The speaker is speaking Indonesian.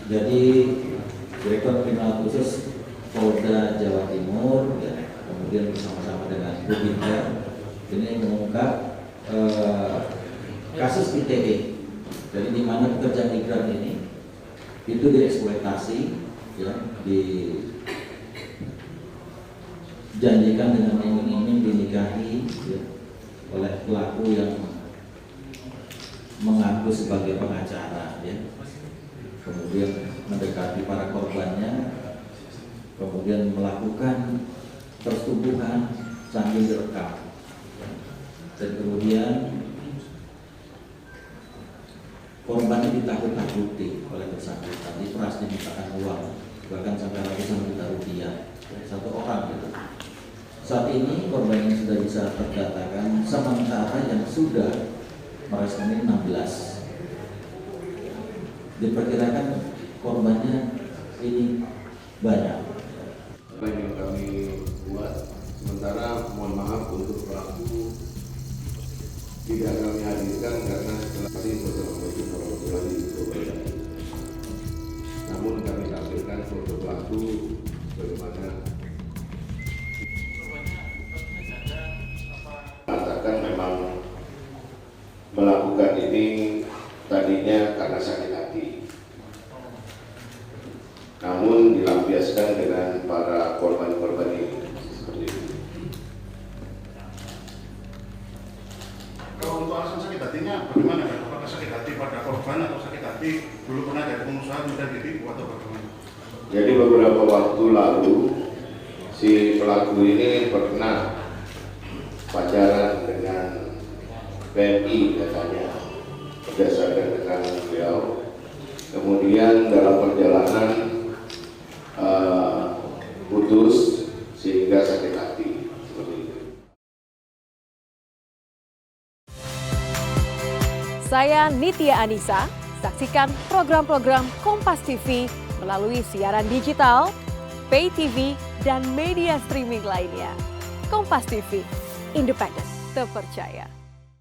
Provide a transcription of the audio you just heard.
Jadi Direktur Kriminal Khusus Polda Jawa Timur, ya, kemudian bersama-sama dengan Budinter ini mengungkap kasus ITE. Jadi di mana pekerja migran ini itu dieksploitasi, ya, dijanjikan dengan iming-iming dinikahi, ya, oleh pelaku yang mengaku sebagai pengacara, ya. Kemudian mendekati para korbannya, kemudian melakukan persetubuhan sambil direkam, dan kemudian korban ini ditakut-takuti oleh bersangkutan, diperas, dimintakan uang, bahkan sampai ratusan juta rupiah, satu orang gitu. Saat ini korban yang sudah bisa terdatakan, sementara yang sudah meresponi 16. Diperkirakan korbannya ini banyak. Apa yang kami buat, sementara mohon maaf untuk pelaku tidak kami hadirkan karena setelah ini Wassalamualaikum warahmatullahi wabarakatuh. Namun kami tampilkan foto pelaku bagaimana mengatakan memang melakukan ini tadinya karena sakit hati, namun dilampiaskan dengan para korban-korban ini seperti itu. Kalau untuk alasan sakit hatinya bagaimana? Apakah sakit hati pada korban atau sakit hati dulu pernah jadi pengusaha kemudian ditipu atau bagaimana? Jadi beberapa waktu lalu si pelaku ini pernah pacaran dengan PMI katanya, berdasarkan keterangan beliau. Kemudian dalam perjalanan putus sehingga sakit hati seperti itu. Saya Nitya Anissa, saksikan program-program Kompas TV melalui siaran digital, pay TV, dan media streaming lainnya. Kompas TV, independen, terpercaya.